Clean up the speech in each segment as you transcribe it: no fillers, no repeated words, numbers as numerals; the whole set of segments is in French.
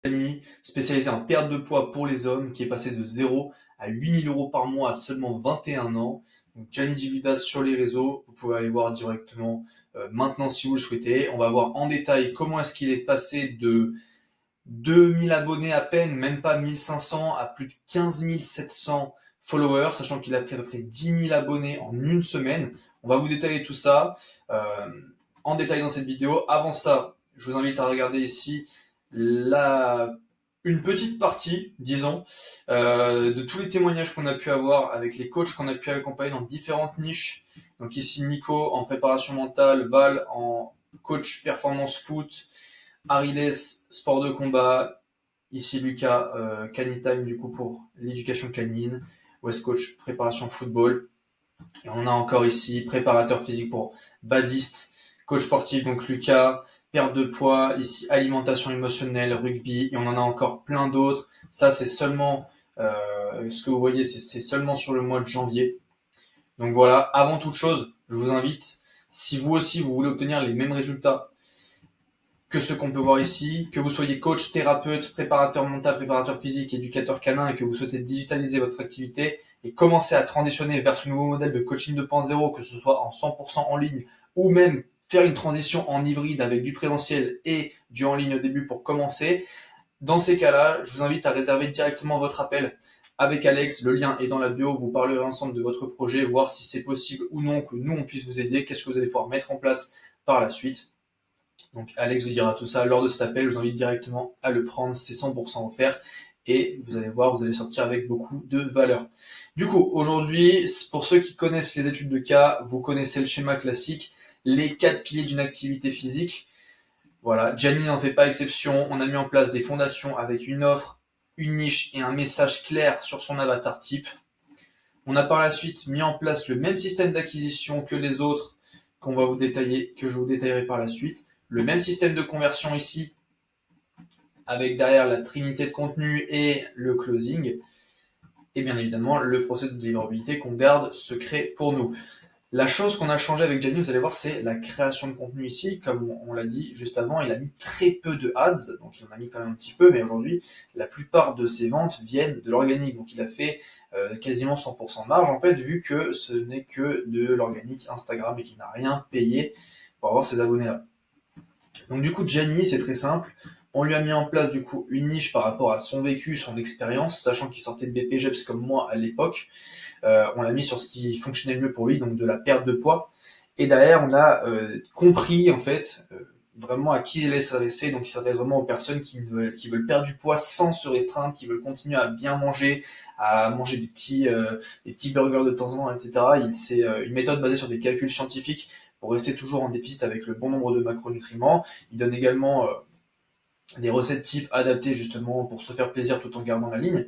Gianni, spécialisé en perte de poids pour les hommes, qui est passé de 0 à 8 000 € par mois à seulement 21 ans. Donc Gianni Gildas sur les réseaux, vous pouvez aller voir directement maintenant si vous le souhaitez. On va voir en détail comment est-ce qu'il est passé de 2000 abonnés à peine, même pas 1500, à plus de 15 700 followers, sachant qu'il a pris à peu près 10 000 abonnés en une semaine. On va vous détailler tout ça euh, en détail dans cette vidéo. Avant ça, je vous invite à regarder ici une petite partie, disons, de tous les témoignages qu'on a pu avoir avec les coachs qu'on a pu accompagner dans différentes niches. Donc ici Nico en préparation mentale, Val en coach performance foot, Ariles, sport de combat. Ici Lucas, Canitime du coup pour l'éducation canine. West Coach, préparation football. Et on a encore ici préparateur physique pour badiste, coach sportif, donc Lucas, perte de poids, ici alimentation émotionnelle, rugby, et on en a encore plein d'autres. Ça c'est seulement, ce que vous voyez, c'est seulement sur le mois de janvier. Donc voilà, avant toute chose, je vous invite, si vous aussi vous voulez obtenir les mêmes résultats que ce qu'on peut voir ici, que vous soyez coach, thérapeute, préparateur mental, préparateur physique, éducateur canin et que vous souhaitez digitaliser votre activité et commencer à transitionner vers ce nouveau modèle de coaching 2.0, que ce soit en 100% en ligne ou même faire une transition en hybride avec du présentiel et du en ligne au début pour commencer. Dans ces cas-là, je vous invite à réserver directement votre appel avec Alex. Le lien est dans la bio. Vous parlerez ensemble de votre projet, voir si c'est possible ou non que nous on puisse vous aider, qu'est-ce que vous allez pouvoir mettre en place par la suite. Donc Alex vous dira tout ça lors de cet appel. Je vous invite directement à le prendre, c'est 100% offert et vous allez voir, vous allez sortir avec beaucoup de valeur. Du coup, aujourd'hui, pour ceux qui connaissent les études de cas, vous connaissez le schéma classique, les 4 piliers d'une activité physique. Voilà, Gianni n'en fait pas exception. On a mis en place des fondations avec une offre, une niche et un message clair sur son avatar type. On a par la suite mis en place le même système d'acquisition que les autres qu'on va vous détailler, que je vous détaillerai par la suite. Le même système de conversion ici, avec derrière la trinité de contenu et le closing. Et bien évidemment, le procès de délivrabilité qu'on garde secret pour nous. La chose qu'on a changé avec Gianni, vous allez voir, c'est la création de contenu ici. Comme on l'a dit juste avant, il a mis très peu de ads, donc il en a mis quand même un petit peu, mais aujourd'hui, la plupart de ses ventes viennent de l'organique. Donc il a fait quasiment 100% de marge, en fait, vu que ce n'est que de l'organique Instagram et qu'il n'a rien payé pour avoir ses abonnés-là. Donc du coup, Gianni, c'est très simple. On lui a mis en place du coup une niche par rapport à son vécu, son expérience, sachant qu'il sortait de BPGEPS comme moi à l'époque. On l'a mis sur ce qui fonctionnait le mieux pour lui, donc de la perte de poids. Et derrière, on a compris en fait vraiment à qui il allait s'adresser. Donc il s'adresse vraiment aux personnes qui veulent perdre du poids sans se restreindre, qui veulent continuer à bien manger, à manger des petits burgers de temps en temps, etc. C'est une méthode basée sur des calculs scientifiques pour rester toujours en déficit avec le bon nombre de macronutriments. Il donne également des recettes types adaptées justement pour se faire plaisir tout en gardant la ligne.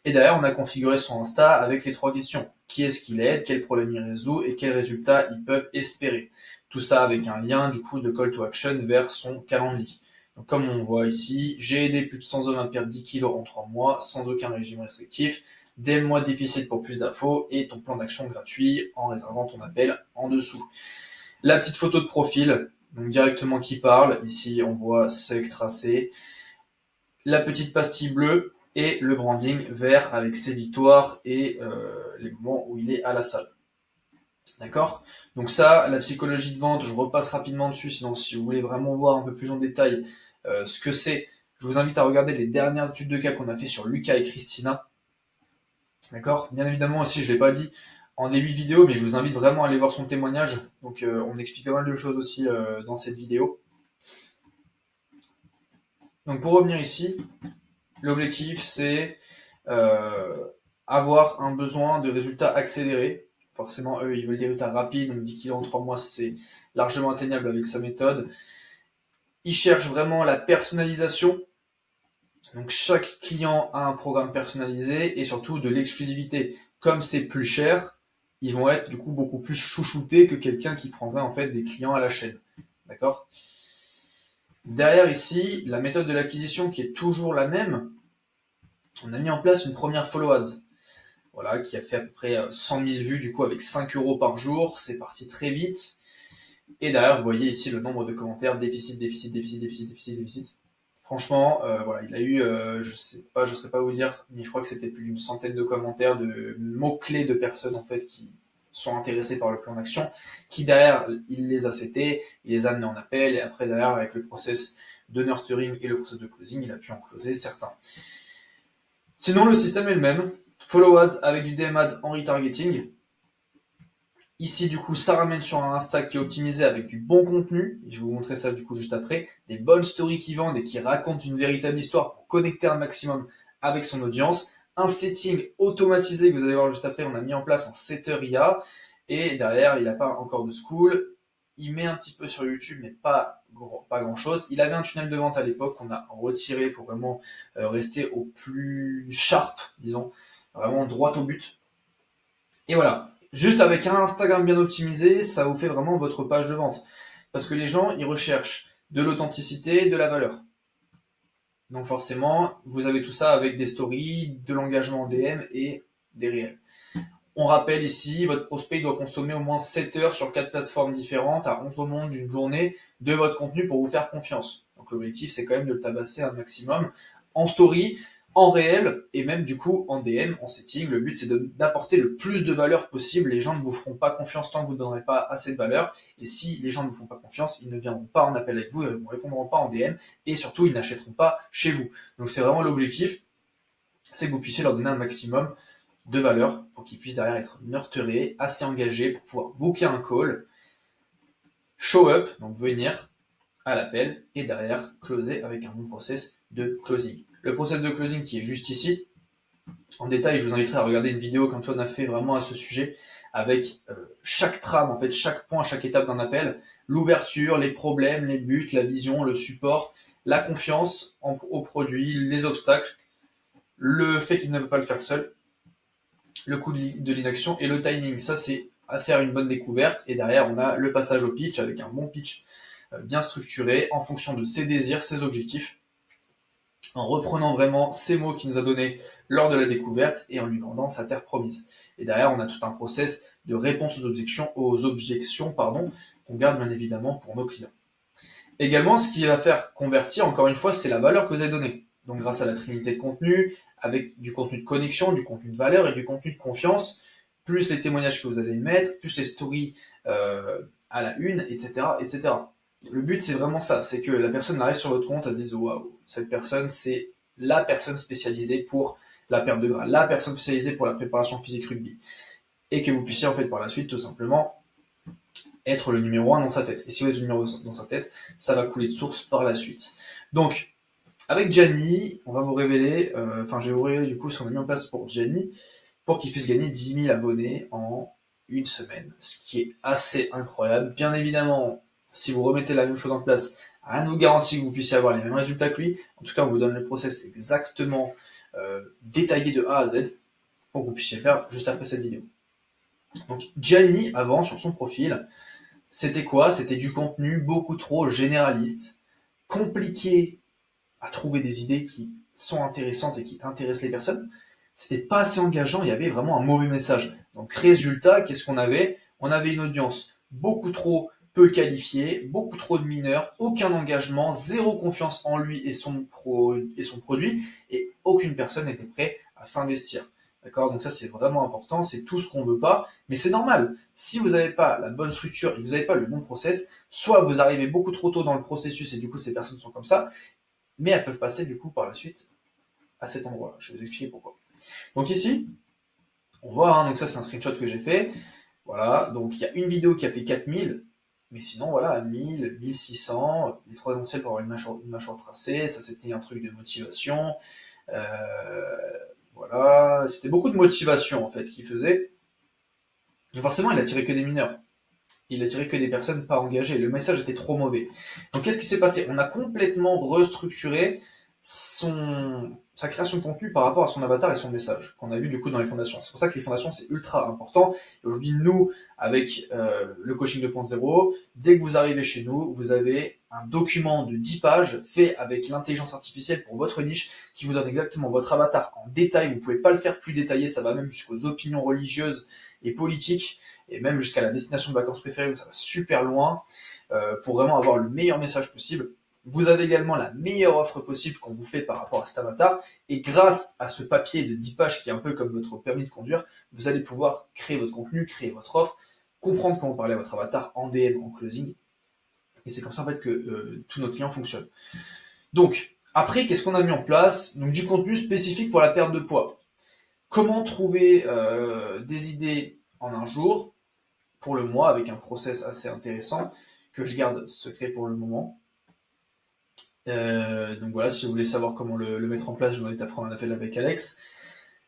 Et derrière, on a configuré son Insta avec les 3 questions. Qui est-ce qu'il aide, quel problème il résout et quels résultats ils peuvent espérer. Tout ça avec un lien du coup de call to action vers son calendrier. Donc comme on voit ici, j'ai aidé plus de 100 hommes à perdre 10 kilos en 3 mois sans aucun régime restrictif. Des mois difficiles pour plus d'infos et ton plan d'action gratuit en réservant ton appel en dessous. La petite photo de profil, donc directement qui parle. Ici, on voit sec tracé. La petite pastille bleue et le branding vert avec ses victoires et les moments où il est à la salle. D'accord. Donc ça, la psychologie de vente, je repasse rapidement dessus, sinon si vous voulez vraiment voir un peu plus en détail ce que c'est, je vous invite à regarder les dernières études de cas qu'on a fait sur Lucas et Christina. D'accord. Bien évidemment aussi, je ne l'ai pas dit en début de vidéo, mais je vous invite vraiment à aller voir son témoignage. Donc on explique pas mal de choses aussi dans cette vidéo. Donc pour revenir ici, l'objectif c'est avoir un besoin de résultats accélérés. Forcément, eux, ils veulent des résultats rapides, donc 10 kilos en 3 mois, c'est largement atteignable avec sa méthode. Ils cherchent vraiment la personnalisation. Donc chaque client a un programme personnalisé et surtout de l'exclusivité. Comme c'est plus cher, ils vont être du coup beaucoup plus chouchoutés que quelqu'un qui prendrait en fait des clients à la chaîne. D'accord. Derrière ici, la méthode de l'acquisition qui est toujours la même, on a mis en place une première follow ads. Voilà, qui a fait à peu près 100 000 vues du coup avec 5 € par jour. C'est parti très vite. Et derrière, vous voyez ici le nombre de commentaires, déficit, déficit, déficit, déficit, déficit, déficit. Franchement, voilà, il a eu, je sais pas, je saurais pas vous dire, mais je crois que c'était plus d'une centaine de commentaires, de mots-clés de personnes en fait qui sont intéressées par le plan d'action, qui derrière, il les a cités, il les a amenés en appel, et après derrière, avec le process de nurturing et le process de closing, il a pu en closer certains. Sinon, le système est le même. Follow ads avec du DM ads en retargeting. Ici, du coup, ça ramène sur un Insta qui est optimisé avec du bon contenu. Et je vais vous montrer ça, du coup, juste après. Des bonnes stories qui vendent et qui racontent une véritable histoire pour connecter un maximum avec son audience. Un setting automatisé que vous allez voir juste après. On a mis en place un setter IA. Et derrière, il n'a pas encore de school. Il met un petit peu sur YouTube, mais pas grand chose. Il avait un tunnel de vente à l'époque qu'on a retiré pour vraiment rester au plus sharp, disons. Vraiment droit au but. Et voilà. Juste avec un Instagram bien optimisé, ça vous fait vraiment votre page de vente. Parce que les gens, ils recherchent de l'authenticité, de la valeur. Donc forcément, vous avez tout ça avec des stories, de l'engagement en DM et des réels. On rappelle ici, votre prospect doit consommer au moins 7 heures sur 4 plateformes différentes à 11 moments d'une journée de votre contenu pour vous faire confiance. Donc l'objectif, c'est quand même de le tabasser un maximum en story, en réel et même du coup en DM, en setting. Le but, c'est d'apporter le plus de valeur possible. Les gens ne vous feront pas confiance tant que vous ne donnerez pas assez de valeur. Et si les gens ne vous font pas confiance, ils ne viendront pas en appel avec vous, ils ne répondront pas en DM et surtout, ils n'achèteront pas chez vous. Donc c'est vraiment l'objectif, c'est que vous puissiez leur donner un maximum de valeur pour qu'ils puissent derrière être nurturés, assez engagés pour pouvoir booker un call, show up, donc venir à l'appel et derrière closer avec un bon process de closing. Le process de closing qui est juste ici. En détail, je vous inviterai à regarder une vidéo qu'Antoine a fait vraiment à ce sujet avec chaque trame, en fait, chaque point, chaque étape d'un appel, l'ouverture, les problèmes, les buts, la vision, le support, la confiance au produit, les obstacles, le fait qu'il ne veut pas le faire seul, le coût de l'inaction et le timing. Ça, c'est à faire une bonne découverte. Et derrière, on a le passage au pitch avec un bon pitch bien structuré en fonction de ses désirs, ses objectifs, en reprenant vraiment ces mots qu'il nous a donnés lors de la découverte et en lui vendant sa terre promise. Et derrière, on a tout un process de réponse aux objections qu'on garde bien évidemment pour nos clients. Également, ce qui va faire convertir, encore une fois, c'est la valeur que vous avez donnée. Donc grâce à la trinité de contenu, avec du contenu de connexion, du contenu de valeur et du contenu de confiance, plus les témoignages que vous allez mettre, plus les stories à la une, etc., etc. Le but, c'est vraiment ça, c'est que la personne arrive sur votre compte, elle se dise waouh, cette personne, c'est la personne spécialisée pour la perte de gras, la personne spécialisée pour la préparation physique rugby, et que vous puissiez en fait par la suite tout simplement être le numéro 1 dans sa tête. Et si vous êtes le numéro 1 dans sa tête, ça va couler de source par la suite. Donc, avec Gianni, on va vous révéler, je vais vous révéler du coup ce qu'on a mis en place pour Gianni, pour qu'il puisse gagner 10 000 abonnés en une semaine, ce qui est assez incroyable. Bien évidemment, si vous remettez la même chose en place, rien ne vous garantit que vous puissiez avoir les mêmes résultats que lui. En tout cas, on vous donne le process exactement détaillé de A à Z pour que vous puissiez le faire juste après cette vidéo. Donc, Gianni, avant, sur son profil, c'était quoi? C'était du contenu beaucoup trop généraliste, compliqué à trouver des idées qui sont intéressantes et qui intéressent les personnes. C'était pas assez engageant, il y avait vraiment un mauvais message. Donc résultat, qu'est-ce qu'on avait? On avait une audience beaucoup trop peu qualifiée, beaucoup trop de mineurs, aucun engagement, zéro confiance en lui et son produit, et aucune personne n'était prête à s'investir. D'accord? Donc ça, c'est vraiment important, c'est tout ce qu'on veut pas, mais c'est normal. Si vous n'avez pas la bonne structure et que vous n'avez pas le bon process, soit vous arrivez beaucoup trop tôt dans le processus et du coup, ces personnes sont comme ça, mais elles peuvent passer du coup par la suite à cet endroit-là. Je vais vous expliquer pourquoi. Donc ici, on voit, donc ça c'est un screenshot que j'ai fait. Voilà, donc il y a une vidéo qui a fait 4000, mais sinon voilà, 1000, 1600, les trois essentiels pour avoir une mâchoire tracée, ça c'était un truc de motivation. Voilà, c'était beaucoup de motivation en fait qu'il faisait. Mais forcément, il attirait que des mineurs. Il attirait que des personnes pas engagées. Le message était trop mauvais. Donc qu'est-ce qui s'est passé? On a complètement restructuré sa création de contenu par rapport à son avatar et son message qu'on a vu du coup dans les fondations. C'est pour ça que les fondations c'est ultra important. Et aujourd'hui nous avec le coaching 2.0, dès que vous arrivez chez nous, vous avez un document de 10 pages fait avec l'intelligence artificielle pour votre niche qui vous donne exactement votre avatar en détail. Vous pouvez pas le faire plus détaillé, ça va même jusqu'aux opinions religieuses et politiques et même jusqu'à la destination de vacances préférée où ça va super loin pour vraiment avoir le meilleur message possible. Vous avez également la meilleure offre possible qu'on vous fait par rapport à cet avatar. Et grâce à ce papier de 10 pages qui est un peu comme votre permis de conduire, vous allez pouvoir créer votre contenu, créer votre offre, comprendre comment parler à votre avatar en DM, en closing. Et c'est comme ça en fait que tous nos clients fonctionnent. Donc, après, qu'est-ce qu'on a mis en place? Donc, du contenu spécifique pour la perte de poids. Comment trouver des idées en un jour, pour le mois, avec un process assez intéressant que je garde secret pour le moment. Donc voilà, si vous voulez savoir comment le mettre en place, je vous invite à prendre un appel avec Alex.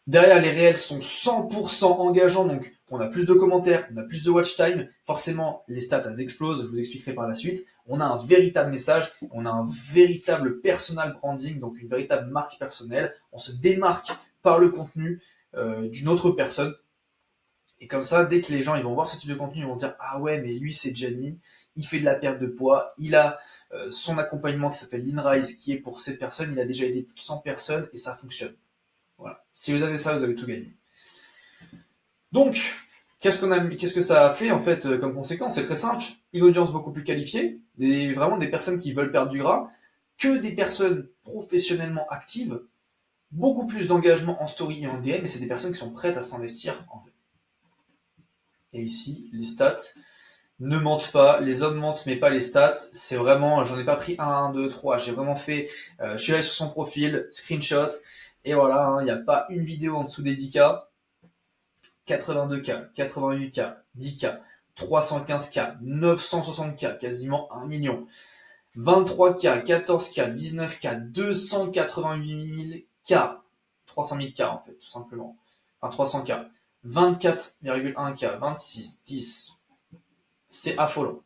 Derrière, les réels sont 100% engageants, donc on a plus de commentaires, on a plus de watch time. Forcément, les stats, elles explosent, je vous expliquerai par la suite. On a un véritable message, on a un véritable personal branding, donc une véritable marque personnelle. On se démarque par le contenu d'une autre personne. Et comme ça, dès que les gens ils vont voir ce type de contenu, ils vont se dire « Ah ouais, mais lui, c'est Gianni, il fait de la perte de poids, il a son accompagnement qui s'appelle l'InRise, qui est pour cette personne, il a déjà aidé plus de 100 personnes et ça fonctionne. » Voilà. Si vous avez ça, vous avez tout gagné. Donc, qu'est-ce que ça a fait en fait comme conséquence? C'est très simple. Une audience beaucoup plus qualifiée, vraiment des personnes qui veulent perdre du gras, que des personnes professionnellement actives, beaucoup plus d'engagement en story et en DM, et c'est des personnes qui sont prêtes à s'investir en vrai. Et ici, les stats ne mentent pas, les hommes mentent mais pas les stats. C'est vraiment, j'en ai pas pris 1, 2, 3, j'ai vraiment fait, je suis allé sur son profil, screenshot, et voilà, il n'y a pas une vidéo en dessous des 10K. 82K, 88K, 10K, 315K, 960K, quasiment 1 million. 23K, 14K, 19K, 288 000K, 300 000K en fait, tout simplement. Enfin 300K, 24,1K, 26, 10. C'est affolant.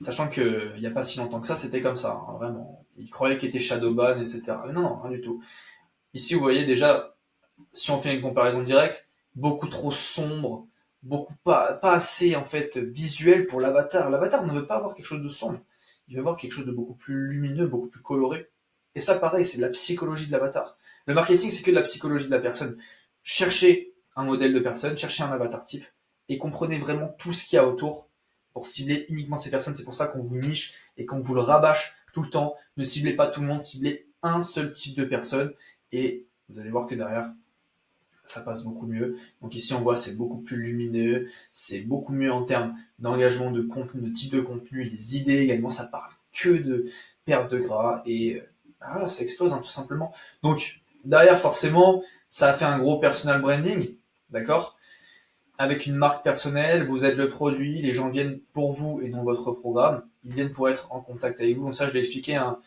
Sachant qu'il n'y a pas si longtemps que ça, c'était comme ça, hein, vraiment. Ils croyaient qu'il était shadowban, etc. Mais non, non, rien du tout. Ici, vous voyez déjà, si on fait une comparaison directe, beaucoup trop sombre, beaucoup pas assez en fait visuel pour l'avatar. L'avatar ne veut pas avoir quelque chose de sombre, il veut avoir quelque chose de beaucoup plus lumineux, beaucoup plus coloré. Et ça, pareil, c'est de la psychologie de l'avatar. Le marketing, c'est que de la psychologie de la personne. Cherchez un modèle de personne, cherchez un avatar type, et comprenez vraiment tout ce qu'il y a autour pour cibler uniquement ces personnes. C'est pour ça qu'on vous niche et qu'on vous le rabâche tout le temps. Ne ciblez pas tout le monde, ciblez un seul type de personne, et vous allez voir que derrière, ça passe beaucoup mieux. Donc ici, on voit, c'est beaucoup plus lumineux, c'est beaucoup mieux en termes d'engagement de contenu, de type de contenu, les idées également, ça parle que de perte de gras, et voilà, ça explose, hein, tout simplement. Donc, derrière, forcément, ça a fait un gros personal branding, d'accord? Avec une marque personnelle, vous êtes le produit, les gens viennent pour vous et non votre programme, ils viennent pour être en contact avec vous. Donc ça, je l'ai expliqué hein,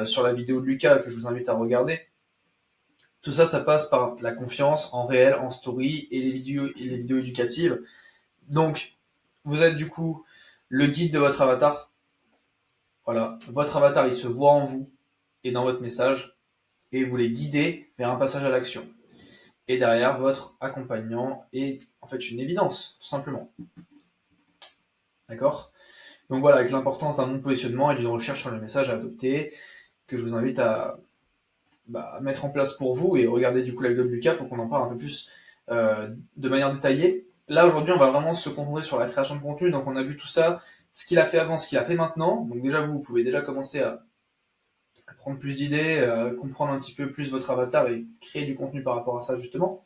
sur la vidéo de Lucas que je vous invite à regarder. Tout ça, ça passe par la confiance en réel, en story et les vidéos éducatives. Donc, vous êtes du coup le guide de votre avatar. Voilà, votre avatar, il se voit en vous et dans votre message et vous les guidez vers un passage à l'action. Et derrière, votre accompagnant est en fait une évidence, tout simplement. D'accord? Donc voilà, avec l'importance d'un bon positionnement et d'une recherche sur le message à adopter, que je vous invite à mettre en place pour vous et regarder du coup la vidéo de Lucas pour qu'on en parle un peu plus de manière détaillée. Là aujourd'hui on va vraiment se concentrer sur la création de contenu, donc on a vu tout ça, ce qu'il a fait avant, ce qu'il a fait maintenant. Donc déjà vous pouvez déjà commencer à prendre plus d'idées, comprendre un petit peu plus votre avatar et créer du contenu par rapport à ça justement.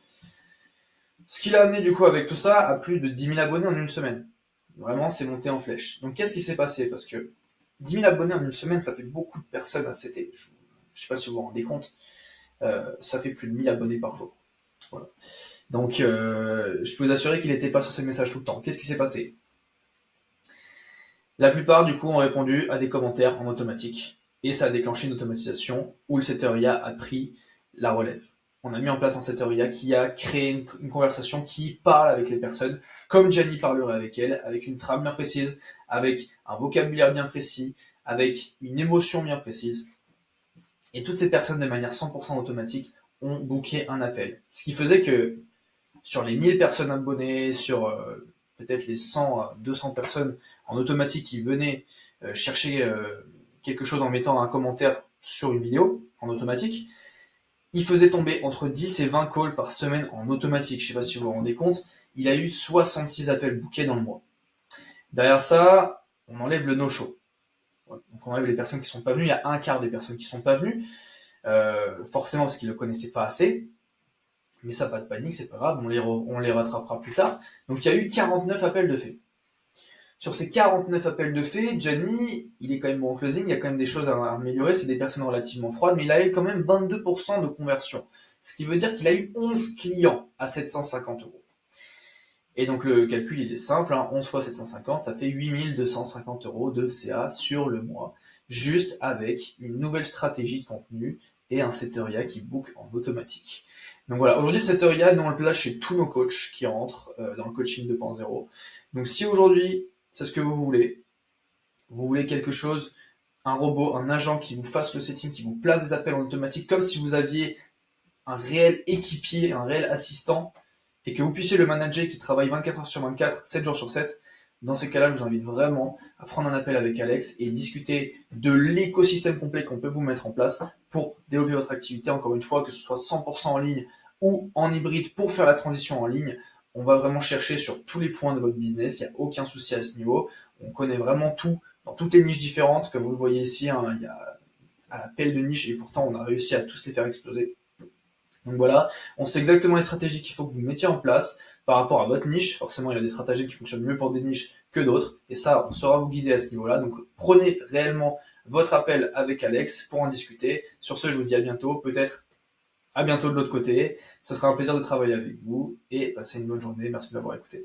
Ce qu'il a amené du coup avec tout ça à plus de 10 000 abonnés en une semaine. Vraiment c'est monté en flèche. Donc qu'est-ce qui s'est passé? Parce que 10 000 abonnés en une semaine, ça fait beaucoup de personnes à CT. Je ne sais pas si vous vous rendez compte. Ça fait plus de 1000 abonnés par jour. Voilà. Donc, je peux vous assurer qu'il n'était pas sur ces messages tout le temps. Qu'est-ce qui s'est passé? La plupart, du coup, ont répondu à des commentaires en automatique. Et ça a déclenché une automatisation où le setter IA a pris la relève. On a mis en place un setter IA qui a créé une conversation qui parle avec les personnes comme Gianni parlerait avec elle, avec une trame bien précise, avec un vocabulaire bien précis, avec une émotion bien précise. Et toutes ces personnes, de manière 100% automatique, ont booké un appel. Ce qui faisait que sur les 1000 personnes abonnées, sur peut-être les 100 à 200 personnes en automatique qui venaient chercher quelque chose en mettant un commentaire sur une vidéo en automatique, il faisait tomber entre 10 et 20 calls par semaine en automatique. Je ne sais pas si vous vous rendez compte, il a eu 66 appels bookés dans le mois. Derrière ça, on enlève le no-show. Donc on enlève les personnes qui sont pas venues. Il y a un quart des personnes qui sont pas venues, forcément parce qu'ils le connaissaient pas assez. Mais ça, pas de panique, c'est pas grave, on les rattrapera plus tard. Donc il y a eu 49 appels de fait. Sur ces 49 appels de fait, Gianni, il est quand même bon en closing, il y a quand même des choses à améliorer, c'est des personnes relativement froides, mais il a eu quand même 22% de conversion. Ce qui veut dire qu'il a eu 11 clients à 750 euros. Et donc le calcul, il est simple, 11 fois 750, ça fait 8250 euros de CA sur le mois, juste avec une nouvelle stratégie de contenu et un Seteria qui book en automatique. Donc voilà, aujourd'hui le Seteria, nous on le place chez tous nos coachs qui rentrent dans le coaching 2.0. Donc si aujourd'hui, c'est ce que vous voulez quelque chose, un robot, un agent qui vous fasse le setting, qui vous place des appels en automatique, comme si vous aviez un réel équipier, un réel assistant, et que vous puissiez le manager qui travaille 24 heures sur 24, 7 jours sur 7, dans ces cas-là, je vous invite vraiment à prendre un appel avec Alex et discuter de l'écosystème complet qu'on peut vous mettre en place pour développer votre activité, encore une fois, que ce soit 100% en ligne ou en hybride pour faire la transition en ligne. On va vraiment chercher sur tous les points de votre business, il n'y a aucun souci à ce niveau. On connaît vraiment tout, dans toutes les niches différentes, comme vous le voyez ici, il y a à la pelle de niches et pourtant on a réussi à tous les faire exploser. Donc voilà, on sait exactement les stratégies qu'il faut que vous mettiez en place par rapport à votre niche. Forcément, il y a des stratégies qui fonctionnent mieux pour des niches que d'autres. Et ça, on saura vous guider à ce niveau-là. Donc prenez réellement votre appel avec Alex pour en discuter. Sur ce, je vous dis à bientôt. Peut-être à bientôt de l'autre côté. Ce sera un plaisir de travailler avec vous et passez une bonne journée. Merci d'avoir écouté.